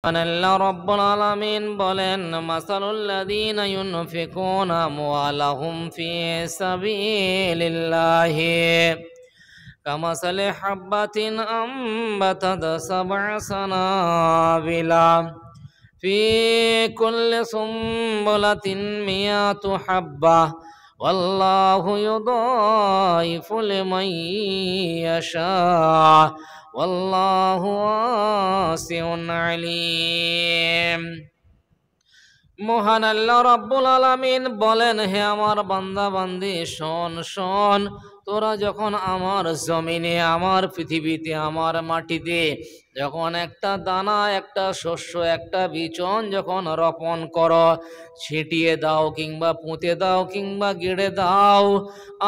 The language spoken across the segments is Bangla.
আল্লাহ রাব্বুল আলামিন বলেন মাসালুল্লাযীনা ইউনফিকুনা আমওয়ালাহুম ফি সাবিলিল্লাহি কামাসালি হাববাতিন আমবাতাত সাবআ সানাবিলা ফি কুল্লি সুম্বুলাতিন মিয়াতু হাব্বাহ ওয়াল্লাহু ইউদাইফু লিমান ইয়াশা ওয়াল্লাহু ওয়াসিউন আলীম। মহান আল্লাহ রাব্বুল আলামিন বলেন, হে আমার বান্দা বান্দি, শোন শোন, তোরা যখন আমার জমিনে, আমার পৃথিবীতে, আমার মাটিতে যখন একটা দানা, একটা শস্য, একটা বিচন যখন রোপণ করো, ছিটিয়ে দাও কিংবা পুঁতে দাও কিংবা গেড়ে দাও,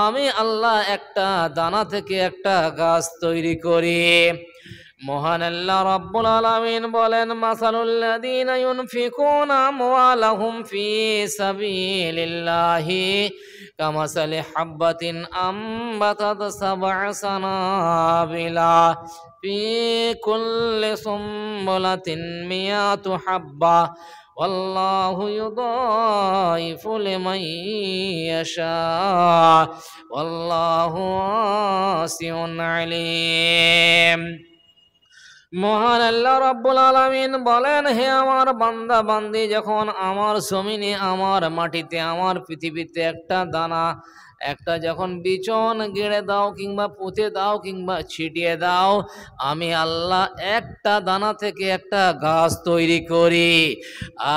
আমি আল্লাহ একটা দানা থেকে একটা গাছ তৈরি করি। মহান আল্লাহ রাব্বুল আলামিন বলেন মাসালুল্লাযীনা ইউনফিকুনা আমওয়ালাহুম ফি সাবিলিল্লাহি কামাসালি হাববাতিন আমবাতাত সাবআ সানাবিলা ফি কুল্লি সুম্বুলাতিন মিয়াতু হাব্বাহ ওয়াল্লাহু ইউদাইফু লিমান ইয়াশা ওয়াল্লাহু ওয়াসিউন আলীম। মহান আল্লাহ রাব্বুল আলামিন বলেন, হে আমার বান্দা বান্দি, যখন আমার জমিনে, আমার মাটিতে, আমার পৃথিবীতে একটা দানা, একটা যখন বিচন গেড়ে দাও কিংবা পুঁতে দাও কিংবা ছিটিয়ে দাও, আমি আল্লাহ একটা দানা থেকে একটা গাছ তৈরি করি।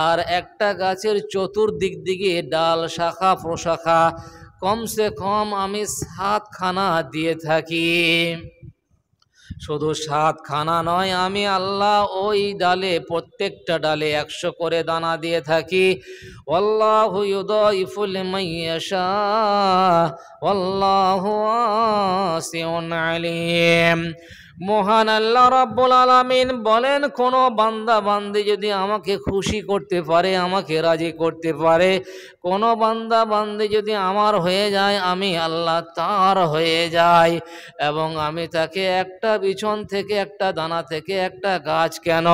আর একটা গাছের চতুর্দিক দিকে ডাল, শাখা প্রশাখা কমসে কম আমি 7খানা দিয়ে থাকি। শুধু 7খানা নয়, আমি আল্লাহ ওই ডালে, প্রত্যেকটা ডালে 100 করে দানা দিয়ে থাকি। ওয়াল্লাহু ইউদাইফু লিমান ইয়াশা ওয়াল্লাহু ওয়াসিউন আলীম। মহান আল্লাহ রাব্বুল আলামিন বলেন, কোন বান্দা বান্দি যদি আমাকে খুশি করতে পারে, আমাকে রাজি করতে পারে, কোন বান্দা বান্দি যদি আমার হয়ে যায়, আমি আল্লাহ তার হয়ে যাই। এবং আমি তাকে একটা বিছন থেকে, একটা দানা থেকে একটা গাছ কেন,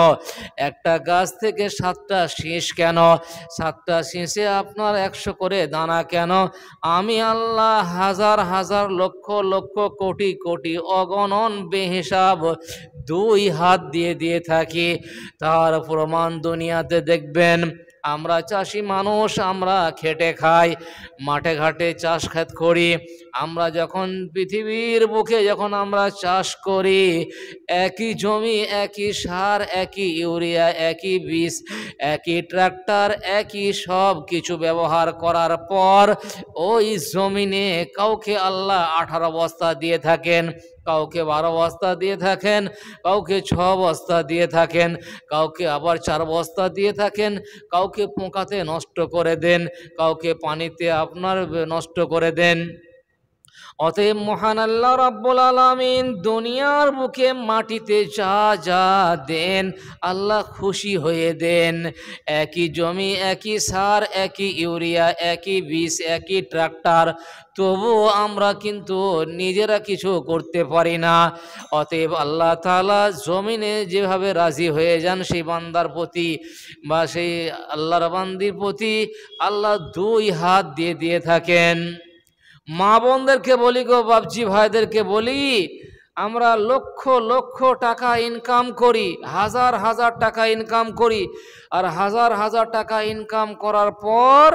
একটা গাছ থেকে 7টা শীষ কেন, 7টা শীষে আপনার 100 করে দানা কেন, আমি আল্লাহ হাজার হাজার লক্ষ লক্ষ কোটি কোটি অগণন বেহিসাব 2 হাত দিয়ে দিয়ে থাকি। তার প্রমাণ দুনিয়াতে দেখবেন। আমরা চাষি মানুষ, আমরা খেটে খাই, মাঠে ঘাটে চাষ খেত করি। আমরা যখন পৃথিবীর বুকে যখন আমরা চাষ করি, একই জমি, একই সার, একই ইউরিয়া, একই বীজ, একই ট্রাক্টর, একই সব কিছু ব্যবহার করার পর ওই জমিনে কাউকে আল্লাহ 18 বস্তা দিয়ে থাকেন, কাউকে 12 বস্তা দিয়ে থাকেন, কাউকে 6 বস্তা দিয়ে থাকেন, কাউকে আবার 4 বস্তা দিয়ে থাকেন, কাউকে পোকাতে নষ্ট করে দেন, কাউকে পানিতে আপনার নষ্ট করে দেন। অতএব মহান আল্লাহ রাব্বুল আলামিন দুনিয়ার বুকে মাটিতে যা যা দেন, আল্লাহ খুশি হয়ে দেন। একই জমি, একই সার, একই ইউরিয়া, একই বীজ, একই ট্রাক্টর, তবুও আমরা কিন্তু নিজেরা কিছু করতে পারি না। অতএব আল্লাহ তাআলা জমিনে যেভাবে রাজি হয়ে যান সেই বান্দার প্রতি বা সেই আল্লাহর বান্দির প্রতি, আল্লাহ 2 হাত দিয়ে দিয়ে থাকেন। মা বোনদেরকে বলি গো, বাপজি ভাইদেরকে বলি, আমরা লক্ষ লক্ষ টাকা ইনকাম করি, হাজার হাজার টাকা ইনকাম করি, আর হাজার হাজার টাকা ইনকাম করার পর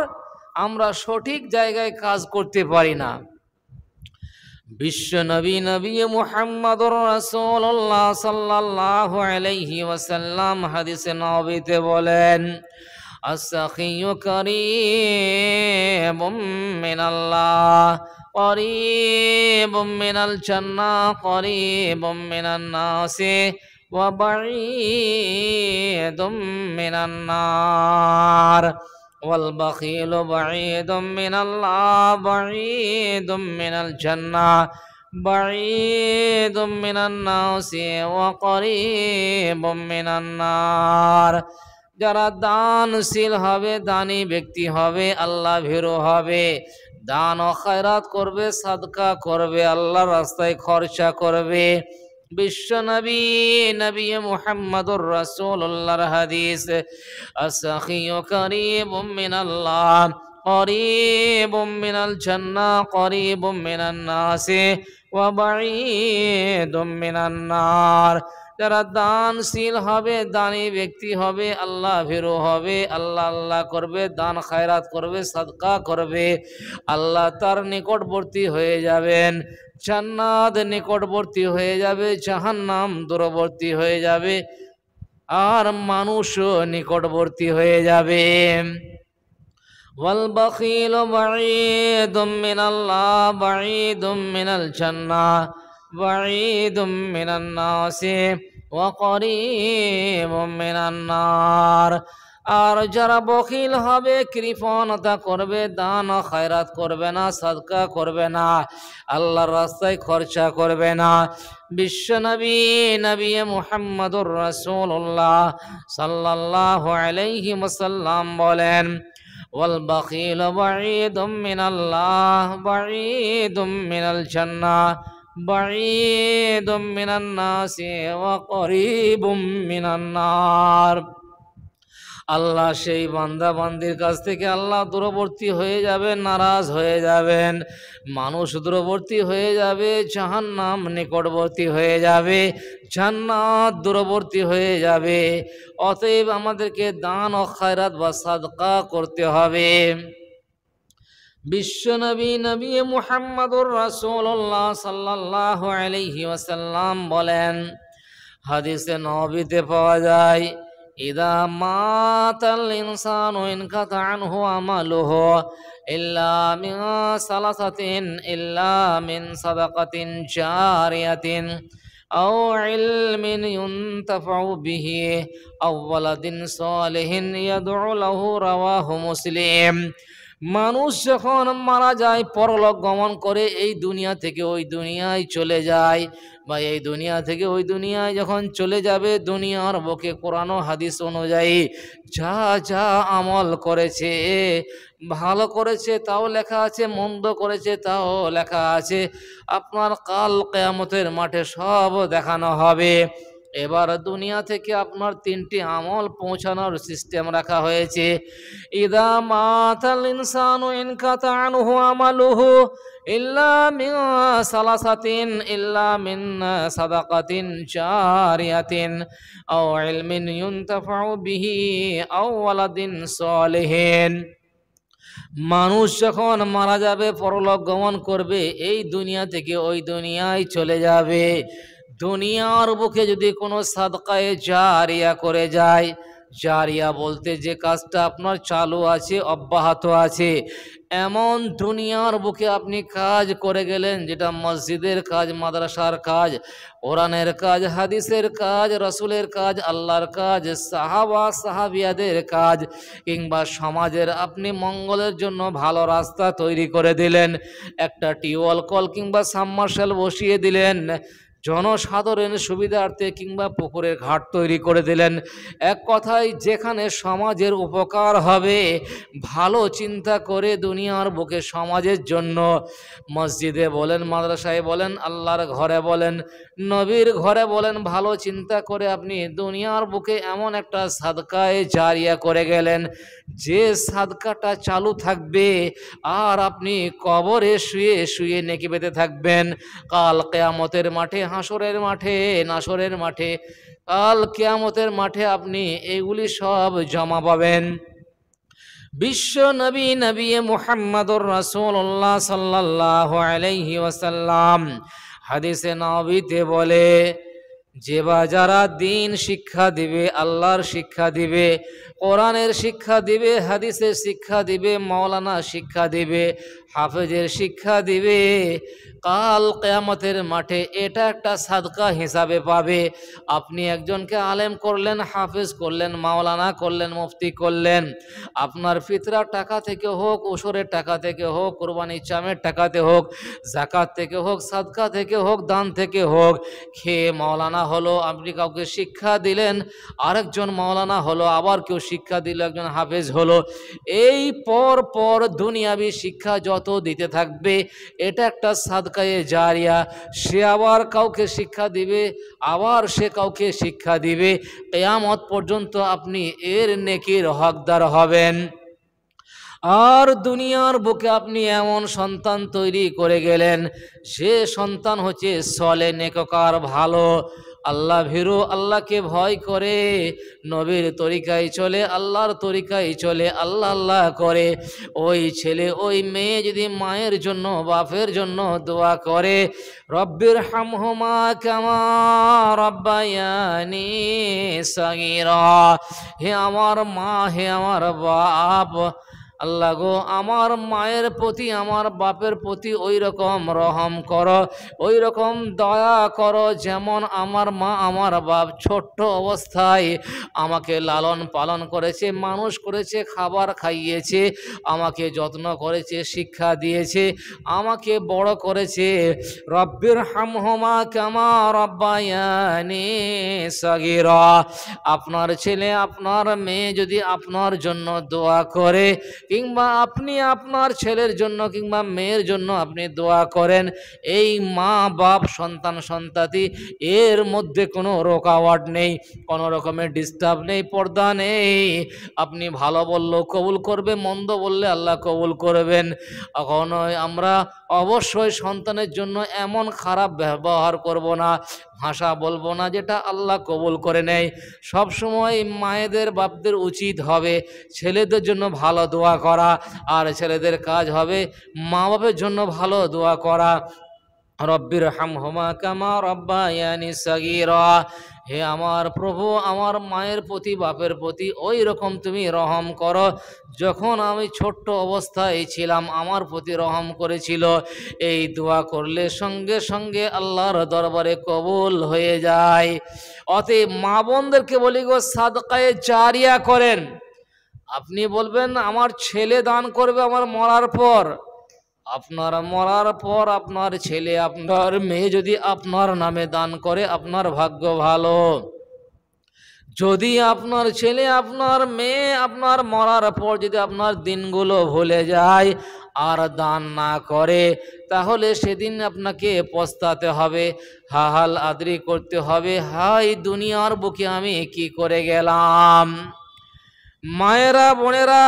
আমরা সঠিক জায়গায় কাজ করতে পারি না। বিশ্ব নবী নবী মুহাম্মদুর রাসূলুল্লাহ সাল্লাল্লাহু আলাইহি ওয়াসাল্লাম হাদিসে নববীতে বলেন, আস-সাখিয়্যু কারীবুম মিনাল্লাহ করিবুম মিনাল জান্নাহ করিবুম মিনান নাসি ওয়া বাঈদুম মিনান নার ওয়াল বাখীলু বাঈদুম মিনাল্লাহ বাঈদুম মিনাল জান্নাহ বাঈদুম মিনান নাসি ওয়া করিবুম মিনান নার। যারা দানশীল হবে, দানী ব্যক্তি হবে, আল্লাহ ভীরু হবে, দান ও খয়রাত করবে, সাদকা করবে, আল্লাহর রাস্তায় খরচা করবে, বিশ্ব নবী নবী মুহাম্মদুর রাসূলুল্লাহর হাদিস, আস-সাখিয়ু কারীবুম মিনাল্লাহ করিবুম মিনাল জান্নাহ করিবুম মিনান নাসি ওয়া বাঈদুম মিনান নার। যারা দানশীল হবে, দানী ব্যক্তি হবে, আল্লাহ ভীরু হবে, আল্লাহ আল্লাহ করবে, দান খায়রাত করবে, সাদকা করবে, আল্লাহ তার নিকটবর্তী হয়ে যাবেন, জান্নাত নিকটবর্তী হয়ে যাবে, জাহান্নাম দূরবর্তী হয়ে যাবে, আর মানুষও নিকটবর্তী হয়ে যাবে। ওয়াল বাখিলু বাঈদুম মিনাল্লাহ বাঈদুম মিনাল জান্নাহ বাঈদুম মিনান নাসি ওয়া করিবুম মিনান নার। আর যারা বখিল হবে, কৃপণতা করবে, দান ও খায়রাত করবে না, সাদকা করবে না, আল্লাহর রাস্তায় খরচা করবে না, বিশ্বনবী নবী মুহাম্মদুর রাসূলুল্লাহ সাল্লাল্লাহু আলাইহি ওয়াসাল্লাম বলেন, ওয়াল বাখিলু বাঈদুম মিনাল্লাহ বাঈদুম মিনাল জান্নাহ বাঈদুম মিনান নাসি ওয়া করিবুম মিনান নার। আল্লাহ সেই বান্দা বান্দির কাছ থেকে আল্লাহ দূরবর্তী হয়ে যাবেন, নারাজ হয়ে যাবেন, মানুষ দূরবর্তী হয়ে যাবে, জাহান্নাম নিকটবর্তী হয়ে যাবে, জান্নাত দূরবর্তী হয়ে যাবে। অতএব আমাদেরকে দান ও খায়রাত বা সাদকা করতে হবে। বিশ্বনবী নবী মুহাম্মদুর রাসূলুল্লাহ সাল্লাল্লাহু আলাইহি ওয়াসাল্লাম বলেন, হাদিসে নবীতে পাওয়া যায়, ইদা মাতাল ইনসানু ইনকাতা আনহু আমালুহু ইল্লা মিন সালাসাতিন ইল্লা মিন সাদাকাতিন জারিয়াতিন আও ইলমিন ইউনতাফাউ বিহি আও ওয়ালাদিন সালিহিন ইয়াদউ লাহু, রাওয়াহু মুসলিম। মানুষ যখন মারা যায়, পরলোক গমন করে, এই দুনিয়া থেকে ওই দুনিয়ায় চলে যায়, বা এই দুনিয়া থেকে ওই দুনিয়ায় যখন চলে যাবে, দুনিয়ার বুকে কোরআন ও হাদিস অনুযায়ী যা যা আমল করেছে, ভালো করেছে তাও লেখা আছে, মন্দ করেছে তাও লেখা আছে, আপনার কাল কিয়ামতের মাঠে সব দেখানো হবে। এবার দুনিয়া থেকে আপনার তিনটি আমল পৌঁছানোর সিস্টেম রাখা হয়েছে। ইদা মাতাল ইনসানু ইনকাতা আনহু আমালুহু ইল্লা মিন সালাসাতিন ইল্লা মিন সাদাকাতিন জারিয়াতিন আও ইলমিন ইউনতাফাউ বিহি আও ওয়ালাদিন সালিহিন। মানুষ যখন মারা যাবে, পরলোক গমন করবে, এই দুনিয়া থেকে ওই দুনিয়ায় চলে যাবে, দুনিয়ার বুকে যদি কোনো সাদকায়ে জারিয়া করে যায়, জারিয়া বলতে যে কাজটা আপনার চালু আছে, অব্যাহত আছে, এমন দুনিয়ার বুকে আপনি কাজ করে গেলেন, যেটা মসজিদের কাজ, মাদ্রাসার কাজ, কোরআনের কাজ, হাদিসের কাজ, রাসূলের কাজ, আল্লাহর কাজ, সাহাবা সাহাবিয়াদের কাজ, কিংবা সমাজের আপনি মঙ্গলের জন্য ভালো রাস্তা তৈরি করে দিলেন, একটা টিউবওয়েল কল কিংবা সাবমার্শাল বসিয়ে দিলেন, জনসাধারণের সুবিধার্থে, কিংবা পুকুরের ঘাট তৈরি করে দিলেন, এক কথায় যেখানে সমাজের উপকার হবে, ভালো চিন্তা করে দুনিয়ার বুকে সমাজের জন্য, মসজিদে বলেন, মাদ্রাসায় বলেন, আল্লাহর ঘরে বলেন, নবীর ঘরে বলেন, ভালো চিন্তা করে আপনি দুনিয়ার বুকে এমন একটা সাদকায়ে জারিয়া করে গেলেন, যে সাদকাটা চালু থাকবে, আর আপনি কবরে শুয়ে শুয়ে নেকি পেতে থাকবেন। কাল কিয়ামতের মাঠে, হাসরের মাঠে, নাসরের মাঠে, কাল কিয়ামতের মাঠে আপনি এগুলি সব জমা পাবেন। বিশ্ব নবী নবী মুহাম্মদুর রাসূলুল্লাহ সাল্লাল্লাহু আলাইহি ওয়াসাল্লাম হাদিসে নবীতে বলে, যে বা যারা দিন শিক্ষা দিবে, আল্লাহর শিক্ষা দিবে, কোরআনের শিক্ষা দিবে, হাদিসের শিক্ষা দিবে, মাওলানা শিক্ষা দিবে, হাফেজের শিক্ষা দিবে, কাল কিয়ামতের মাঠে এটা একটা সাদকা হিসাবে পাবে। আপনি একজনকে আলেম করলেন, হাফেজ করলেন, মাওলানা করলেন, মুফতি করলেন, আপনার ফিতরার টাকা থেকে হোক, ওসরের টাকা থেকে হোক, কুরবানি চামের টাকাতে হোক, যাকাত থেকে হোক, সাদকা থেকে হোক, দান থেকে হোক, খেয়ে মাওলানা হলো, আপনি কাউকে শিক্ষা দিলেন, আরেকজন মাওলানা হলো, আবার কেউ শিক্ষা দিল, একজন হাফেজ হলো। এই পর পর দুনিয়াবি শিক্ষা যত দিতে থাকবে, এটা একটা সাদকায়ে জারিয়া। সে আবার কাউকে শিক্ষা দিবে, আবার সে কাউকে শিক্ষা দিবে, কিয়ামত পর্যন্ত আপনি এর নেকির হকদার হবেন। আর দুনিয়ার বুকে আপনি এমন সন্তান তৈরি করে গেলেন, সে সন্তান হচ্ছে সলে নেককার, ভালো, আল্লাহ ভীরু, আল্লাহকে ভয় করে, নবীর তরিকায় চলে, আল্লাহর তরিকায় চলে, আল্লাহ আল্লাহ করে। ওই ছেলে ওই মেয়ে যদি মায়ের জন্য বাপের জন্য দোয়া করে, রব্বির হামহুমা কামা রব্বায়ানি সাগীরা, হে আমার মা, হে আমার বাপ, আল্লাহ গো আমার মায়ের প্রতি আমার বাপের প্রতি ওই রকম রহম করো, ওই রকম দয়া করো, যেমন আমার মা আমার বাপ ছোট্ট অবস্থায় আমাকে লালন পালন করেছে, মানুষ করেছে, খাবার খাইয়েছে, আমাকে যত্ন করেছে, শিক্ষা দিয়েছে, আমাকে বড় করেছে। রব্বির হামহুমা কামা রব্বায়ানি সাগীরা। আপনার ছেলে আপনার মেয়ে যদি আপনার জন্য দোয়া করে, কিংবা আপনি আপনার ছেলের জন্য কিংবা মেয়ের জন্য আপনি দোয়া করেন, এই মা বাপ সন্তান সন্ততি এর মধ্যে কোনো রোকাওয়াট নেই, কোনো রকমের ডিস্টার্ব নেই, পর্দা নেই। আপনি ভালো বললেও কবুল করবে, মন্দ বললে আল্লাহ কবুল করবেন। কখনো আমরা অবশ্যই সন্তানের জন্য এমন খারাপ ব্যবহার করব না, ভাষা বলবো না যেটা আল্লাহ কবুল করে নেয়। সবসময় মায়েদের বাপদের উচিত হবে ছেলেদের জন্য ভালো দোয়া করা, আর ছেলেদের কাজ হবে মা বাপের জন্য ভালো দোয়া করা। রব্বির হামহুমা কামা রব্বায়ানি সাগীরা, হে আমার প্রভু আমার মায়ের প্রতি বাপের প্রতি ওই রকম তুমি রহম করো, যখন আমি ছোট্ট অবস্থায় ছিলাম আমার প্রতি রহম করেছিল। এই দোয়া করলে সঙ্গে সঙ্গে আল্লাহর দরবারে কবুল হয়ে যায়। অতএব মা বোনদেরকে বলি গো, সাদকায়ে জারিয়া করেন। আপনি বলবেন আমার ছেলে দান করবে আমার মরার পর, আপনার মরার পর আপনার ছেলে আপনার মেয়ে যদি আপনার নামে দান করে, আপনার ভাগ্য ভালো। যদি আপনার ছেলে আপনার মেয়ে আপনার মরার পর যদি আপনার দিনগুলো ভুলে যায় আর দান না করে, তাহলে সেদিন আপনাকে পস্তাতে হবে, হাহাল আদরি করতে হবে, হাই দুনিয়ার বুকে আমি কি করে গেলাম। মায়েরা বোনেরা,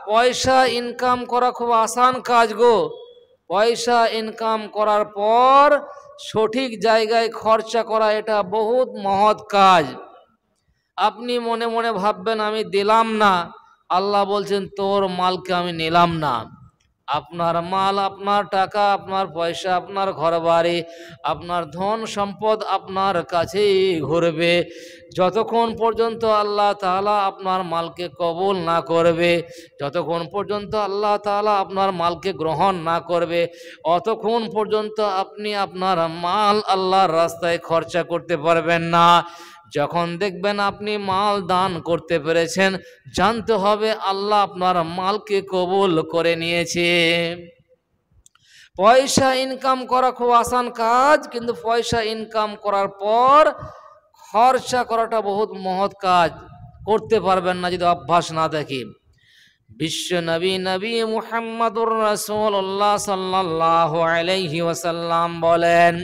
পয়সা ইনকাম করা খুব আসান কাজ গো। পয়সা ইনকাম করার পর সঠিক জায়গায় খরচা করা এটা বহুত মহৎ কাজ। আপনি মনে মনে ভাববেন আমি দিলাম না, আল্লাহ বলছেন তোর মালকে আমি নিলাম না। আপনার মাল, আপনার টাকা, আপনার পয়সা, আপনার ঘরবাড়ি, আপনার ধন সম্পদ আপনার কাছেই ঘুরবে যতক্ষণ পর্যন্ত আল্লাহ তাআলা আপনার মালকে কবুল না করবে, যতক্ষণ পর্যন্ত আল্লাহ তাআলা আপনার মালকে গ্রহণ না করবে, অতক্ষণ পর্যন্ত আপনি আপনার মাল আল্লাহর রাস্তায় খরচা করতে পারবেন না। যখন দেখবেন আপনি মাল দান করতে পেরেছেন, জানতে হবে আল্লাহ আপনার মালকে কবুল করে নিয়েছে। পয়সা ইনকাম করা খুব আসান কাজ, কিন্তু পয়সা ইনকাম করার পর খরচা করাটা বহুত মহৎ কাজ। করতে পারবেন না যদি অভ্যাস না দেখি। বিশ্ব নবী নবী মুহাম্মদুর রাসূলুল্লাহ সাল্লাল্লাহু আলাইহি ওয়াসাল্লাম বলেন,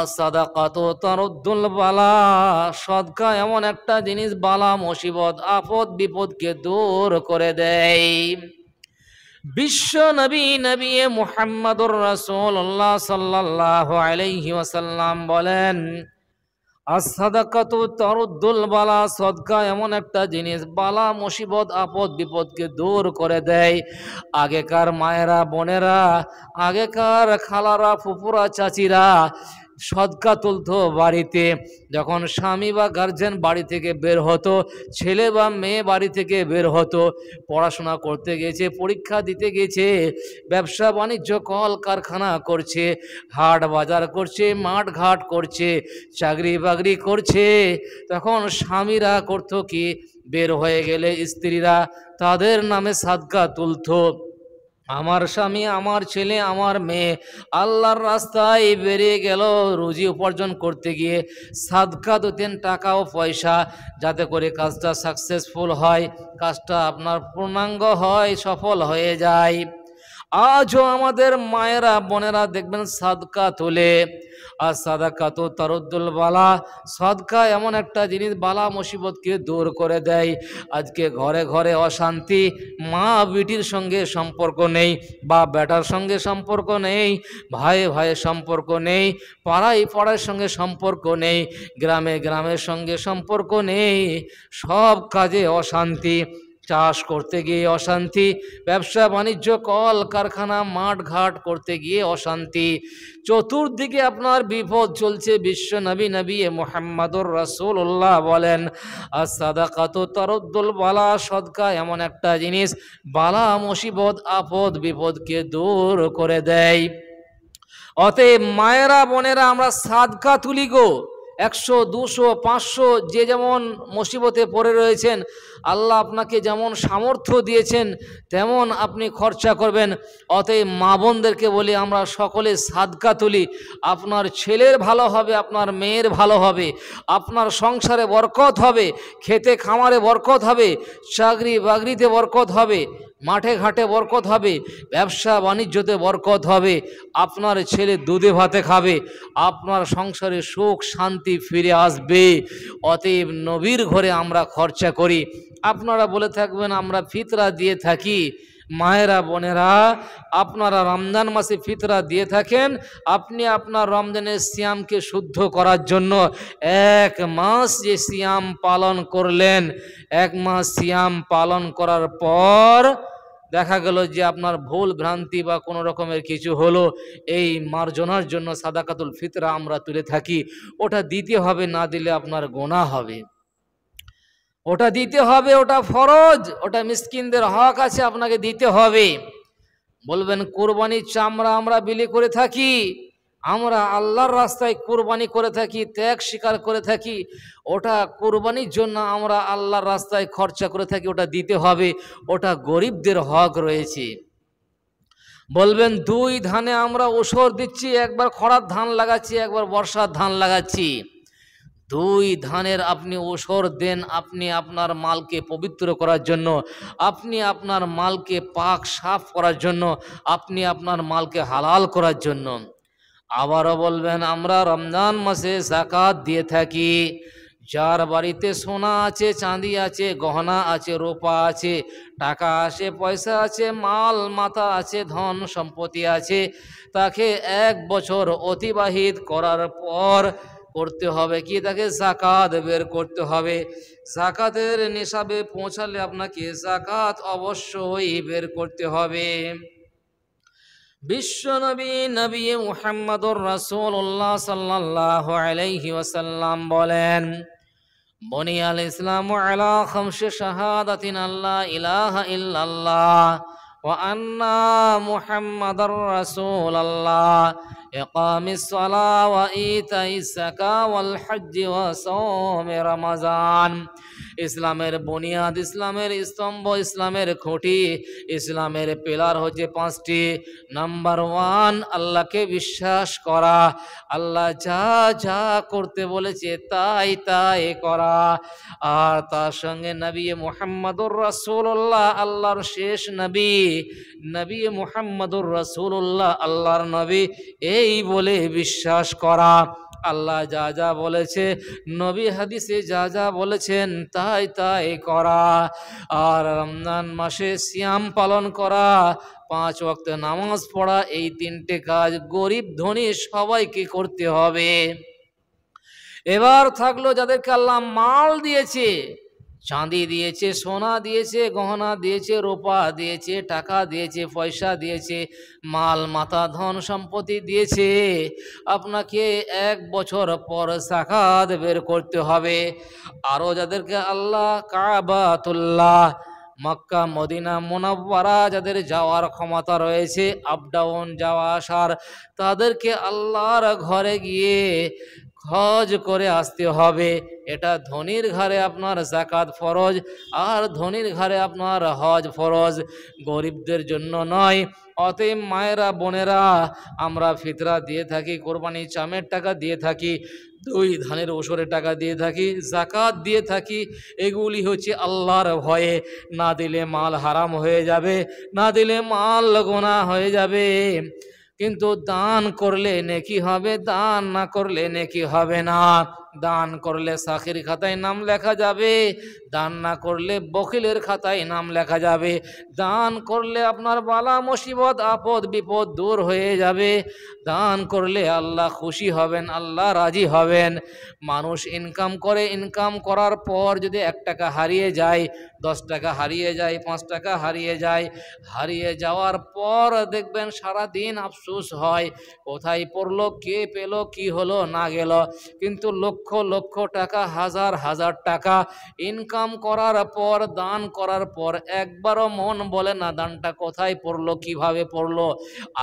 আস-সাদাকাতু তারুদ্দুল বালা, সদকা এমন একটা জিনিস বালা মুসিবত আপদ বিপদকে দূর করে দেয়। বিশ্ব নবী নবী মুহাম্মদুর রাসূলুল্লাহ সাল্লাল্লাহু আলাইহি ওয়াসাল্লাম বলেন, আস-সাদাকাতু তারুদ্দুল বালা, সদকা এমন একটা জিনিস বালা মুসিবত আপদ বিপদকে দূর করে দেয়। আগেকার মায়েরা বোনেরা, আগেকার খালারা ফুপুরা চাচিরা সদকা তুলতো বাড়িতে। যখন স্বামী বা গার্জেন বাড়ি থেকে বের হতো, ছেলে বা মেয়ে বাড়ি থেকে বের হতো, পড়াশোনা করতে গেছে, পরীক্ষা দিতে গেছে, ব্যবসা বাণিজ্য কল কারখানা করছে, হাট বাজার করছে, মাঠ ঘাট করছে, চাকরি বাকরি করছে, তখন স্বামীরা করতো কি, বের হয়ে গেলে স্ত্রীরা তাদের নামে সাদকা তুলতো। আমার স্বামী, আমার ছেলে, আমার মেয়ে আল্লাহর রাস্তায় বেরিয়ে গেল রুজি উপার্জন করতে গিয়ে, সাদকা দিতেন টাকা ও পয়সা, যাতে করে কাজটা সাকসেসফুল হয়, কাজটা আপনার পূর্ণাঙ্গ হয়, সফল হয়ে যায়। আজও আমাদের মায়েরা বোনেরা দেখবেন সাদকা তোলে। আর সাদাকা তো তারুদ্দুল বালা, সাদকা এমন একটা জিনিস বালা মুসিবতকে দূর করে দেয়। আজকে ঘরে ঘরে অশান্তি, মা বিটির সঙ্গে সম্পর্ক নেই, বা বেটার সঙ্গে সম্পর্ক নেই, ভাইয়ে ভাইয়ের সম্পর্ক নেই, পাড়ায় পাড়ার সঙ্গে সম্পর্ক নেই, গ্রামে গ্রামের সঙ্গে সম্পর্ক নেই, সব কাজে অশান্তি। চাষ করতে গিয়ে অশান্তি, ব্যবসা বাণিজ্য কল কারখানা মাঠ ঘাট করতে গিয়ে অশান্তি, চতুর্দিকে আপনার বিপদ চলছে। বিশ্ব নবী নবী মুহাম্মদুর রাসূলুল্লাহ বলেন, আর সাদাকাতু তারুদ্দুল বালা, সদকা এমন একটা জিনিস বালা মুসিবত আপদ বিপদকে দূর করে দেয়। অতএব মায়েরা বোনেরা আমরা সাদকা তুলি গো। 100, 200, 500 যে যেমন মুসিবতে পড়ে রয়েছেন, আল্লাহ আপনাকে যেমন সামর্থ্য দিয়েছেন তেমন আপনি খরচা করবেন। অতএব মা বোনদেরকে বলি আমরা সকলে সাদকা তুলি। আপনার ছেলের ভালো হবে, আপনার মেয়ের ভালো হবে, আপনার সংসারে বরকত হবে, খেতে খামারে বরকত হবে, চাকরি বাকরিতে বরকত হবে, মাঠে ঘাটে বরকত হবে, ব্যবসা বাণিজ্যতে বরকত হবে, আপনার ছেলে দুধে ভাতে খাবে, আপনার সংসারে সুখ শান্তি ফিরে আসবে। অতএব নবীর ঘরে আমরা খরচা করি। আপনারা বলে থাকবেন আমরা ফিতরা দিয়ে থাকি। মায়েরা বোনেরা, আপনারা রমজান মাসে ফিতরা দিয়ে থাকেন। আপনি আপনার রমজানের সিয়ামকে শুদ্ধ করার জন্য 1 মাস যে সিয়াম পালন করলেন, 1 মাস সিয়াম পালন করার পর দেখা গেল যে আপনার ভুল ভ্রান্তি বা কোনো রকমের কিছু হলো, এই মার্জনার জন্য সাদাকাতুল ফিতরা আমরা তুলে থাকি। ওটা দিতে হবে, না দিলে আপনার গুনাহ হবে। ওটা দিতে হবে, ওটা ফরজ, ওটা মিসকিনদের হক আছে, আপনাকে দিতে হবে। বলবেন কোরবানির চামড়া আমরা বিলি করে থাকি, আমরা আল্লাহর রাস্তায় কোরবানি করে থাকি, ত্যাগ স্বীকার করে থাকি, ওটা কোরবানির জন্য আমরা আল্লাহর রাস্তায় খরচা করে থাকি, ওটা দিতে হবে, ওটা গরিবদের হক রয়েছে। বলবেন 2 ধানে আমরা ওসর দিচ্ছি, একবার খরার ধান লাগাচ্ছি, একবার বর্ষার ধান লাগাচ্ছি। 2 ধানের আপনি ওসর দেন, আপনি আপনার মালকে পবিত্র করার জন্য, আপনি আপনার মালকে পাক সাফ করার জন্য, আপনি আপনার মালকে হালাল করার জন্য। আবারও বলবেন আমরা রমজান মাসে যাকাত দিয়ে থাকি। যার বাড়িতে সোনা আছে, চাঁদি আছে, গহনা আছে, রূপা আছে, টাকা আছে, পয়সা আছে, মাল মাথা আছে, ধন সম্পত্তি আছে, তাকে 1 বছর অতিবাহিত করার পর করতে হবে কি, তাকে যাকাত বের করতে হবে। যাকাতের নিসাবে পৌঁছালে আপনাকে যাকাত অবশ্যই বের করতে হবে। বিশ্ব নবী নবী মুহাম্মদুর রাসূলুল্লাহ সাল্লাল্লাহু আলাইহি ওয়াসাল্লাম বলেন, বুনিয়াল ইসলামু আলা 5 শাহাদাতিন আল্লা ইলাহা ইল্লাল্লাহ ওয়া আন্না মুহাম্মাদার রাসূলুল্লাহ, ইকামিস সালাহ ওয়া ইতাইস যাকাত ওয়াল হজ্জ ওয়া সাওম রমাজান। ইসলামের বুনিয়াদ, ইসলামের স্তম্ভ, ইসলামের খুঁটি, ইসলামের পিলার হচ্ছে 5টি। নাম্বার 1 আল্লাহকে বিশ্বাস করা, আল্লাহ যা যা করতে বলেছে তাই তাই করা। আর তার সঙ্গে নবী মুহাম্মদুর রাসূলুল্লাহ আল্লাহর শেষ নবী, নবী মুহাম্মদুর রাসূলুল্লাহ আল্লাহর নবী, এই বলে বিশ্বাস করা। আল্লাহ যা যা বলেছে, নবী হাদিসে যা যা বলেছেন তাই তাই করা। আর রমজান মাসে সিয়াম পালন করা, 5 ওয়াক্ত নামাজ পড়া, এই 3টে কাজ গরিব ধনী সবাইকে করতে হবে। এবার থাকলো যাদেরকে আল্লাহ মাল দিয়েছে, চাঁদি দিয়েছে, সোনা দিয়েছে, গহনা দিয়েছে, রূপা দিয়েছে, টাকা দিয়েছে, পয়সা দিয়েছে, মাল মাথা ধন সম্পত্তি দিয়েছে, আপনাকে 1 বছর পর যাকাত বের করতে হবে। আরও যাদেরকে আল্লাহ কাবাতুল্লাহ, মক্কা মদিনা মুনাওয়ারা যাদের যাওয়ার ক্ষমতা রয়েছে, আপ ডাউন যাওয়া আসার, তাদেরকে আল্লাহর ঘরে গিয়ে হজ করে আসতে হবে। এটা ধনীর ঘরে আপনার যাকাত ফরজ, আর ধনীর ঘরে আপনার হজ ফরজ, গরিবদের জন্য নয়। অতএব মায়েরা বোনেরা, আমরা ফিতরা দিয়ে থাকি, কোরবানি চামের টাকা দিয়ে থাকি, দুই ধানের ওসরের টাকা দিয়ে থাকি, যাকাত দিয়ে থাকি, এগুলি হচ্ছে আল্লাহর ভয়ে। না দিলে মাল হারাম হয়ে যাবে, না দিলে মাল গোনা হয়ে যাবে। কিন্তু দান করলে নেকি হবে, দান না করলে নেকি হবে না। দান করলে সাখির খাতায় নাম লেখা যাবে, দান না করলে বকিলের খাতায় নাম লেখা যাবে। দান করলে আপনার বালা মুসিবত আপদ বিপদ দূর হয়ে যাবে। দান করলে আল্লাহ খুশি হবেন, আল্লাহ রাজি হবেন। মানুষ ইনকাম করে, ইনকাম করার পর যদি 1 টাকা হারিয়ে যায়, 10 টাকা হারিয়ে যায়, 5 টাকা হারিয়ে যায়, হারিয়ে যাওয়ার পর দেখবেন সারা দিন আফসোস হয়, কোথায় পড়লো, কে পেলো, কি হলো না গেল। কিন্তু লক্ষ লক্ষ টাকা, হাজার হাজার টাকা ইনকাম করার পর, দান করার পর একবারও মন বলে না দানটা কোথায় পড়লো, কিভাবে পড়লো,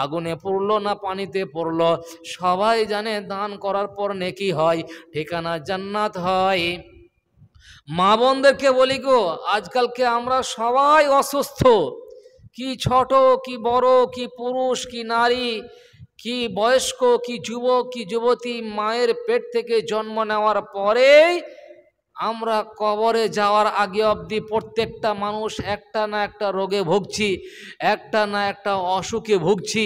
আগুনে পড়লো না পানিতে পড়লো। সবাই জানে দান করার পর নেকি হয়, ঠিকানা জান্নাত হয়। মা বোনদেরকে বলি গো, আজকালকে আমরা সবাই অসুস্থ, কি ছোট কি বড়, কি পুরুষ কি নারী, কি বয়স্ক কি যুবক কি যুবতী, মায়ের পেট থেকে জন্ম নেওয়ার পরেই আমরা কবরে যাওয়ার আগে অবধি প্রত্যেকটা মানুষ একটা না একটা রোগে ভুগছি, একটা না একটা অসুখে ভুগছি।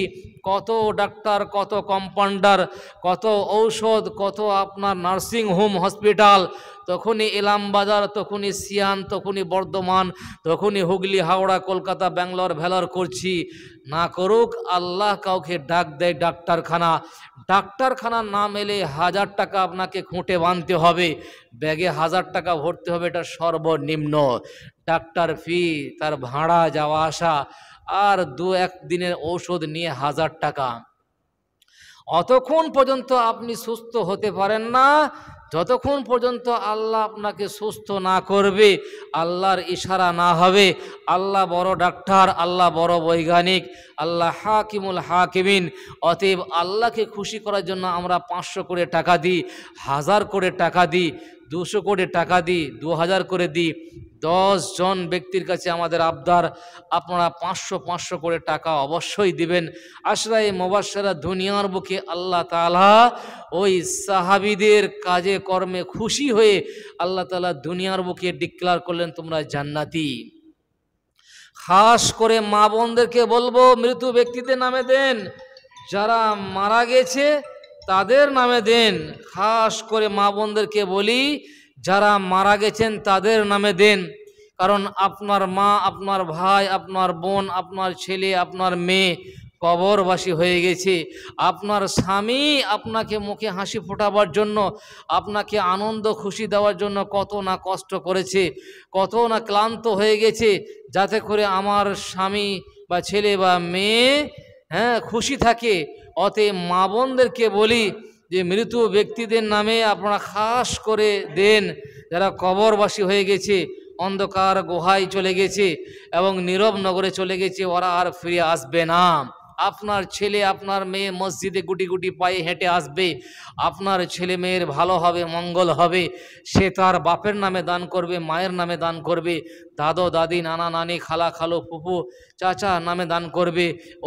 কত ডাক্তার, কত কম্পাউন্ডার, কত ঔষধ, কত আপনার নার্সিং হোম হসপিটাল, তখনই ইলামবাজার, তখনই সিয়ান, তখনই বর্ধমান, তখনই হুগলি, হাওড়া, কলকাতা, ব্যাঙ্গালোর, ভেলোর করছি। না করুক আল্লাহ, কাউকে ডাক দেয় ডাক্তারখানা। ডাক্তারখানার নাম এলে 1000 টাকা আপনাকে খুঁটে বাঁধতে হবে, ব্যাগে 1000 টাকা ভরতে হবে, এটা সর্বনিম্ন। ডাক্তার ফি, তার ভাড়া যাওয়া আসা, আর 2-1 দিনের ঔষধ নিয়ে 1000 টাকা। অতক্ষণ পর্যন্ত আপনি সুস্থ হতে পারেন না, যতক্ষণ পর্যন্ত আল্লাহ আপনাকে সুস্থ না করবে, আল্লাহর ইশারা না হবে। আল্লাহ বড় ডাক্তার, আল্লাহ বড় বৈজ্ঞানিক, আল্লাহ হাকিমুল হাকিমিন। অতএব আল্লাহকে খুশি করার জন্য আমরা 500 করে টাকা দিই, 1000 করে টাকা দিই, 200 করে টাকা দিই, 2000 করে দিই। 10 জন ব্যক্তির কাছে আমাদের আবদার, আপনারা 500 করে টাকা অবশ্যই দিবেন। আশরায়ে মুবাশশারা দুনিয়ার বুকে আল্লাহ তাআলা ওই সাহাবীদের কাজে কর্মে খুশি হয়ে আল্লাহ তাআলা দুনিয়ার বুকে ডিক্লেয়ার করলেন, তোমরা জান্নাতি। খাস করে মা বোনদেরকে বলবো, মৃত ব্যক্তিদের নামে দেন, যারা মারা গেছে তাদের নামে দেন। খাস করে মা বোনদেরকে বলি, যারা মারা গেছেন তাদের নামে দেন। কারণ আপনার মা, আপনার ভাই, আপনার বোন, আপনার ছেলে, আপনার মেয়ে কবরবাসী হয়ে গেছে। আপনার স্বামী আপনাকে মুখে হাসি ফোটাবার জন্য, আপনাকে আনন্দ খুশি দেওয়ার জন্য কত না কষ্ট করেছে, কত না ক্লান্ত হয়ে গেছে, যাতে করে আমার স্বামী বা ছেলে বা মেয়ে খুশি থাকে। অতএব মা বোনদেরকে বলি যে মৃত ব্যক্তিদের নামে আপনারা খাস করে দেন, যারা কবরবাসী হয়ে গেছে, অন্ধকার গুহায় চলে গেছে এবং নীরব নগরে চলে গেছে, ওরা আর ফিরে আসবে না। আপনার ছেলে, আপনার মেয়ে মসজিদে গুটি গুটি পায়ে হেঁটে আসবে, আপনার ছেলে মেয়ের ভালো হবে, মঙ্গল হবে, সে তার বাপের নামে দান করবে, মায়ের নামে দান করবে, দাদো দাদি, নানা নানি, খালা খালু, ফুফু চাচা নামে দান করবে।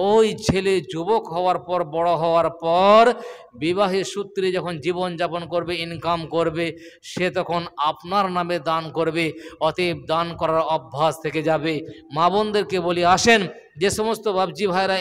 ওই ছেলে যুবক হওয়ার পর, বড় হওয়ার পর, বিবাহের সূত্রে যখন জীবন যাপন করবে, ইনকাম করবে, সে তখন আপনার নামে দান করবে। অতএব দান করার অভ্যাস থেকে যাবে। মা বোনদেরকে বলি, আসেন যে সমস্ত বাবজি ভাইরা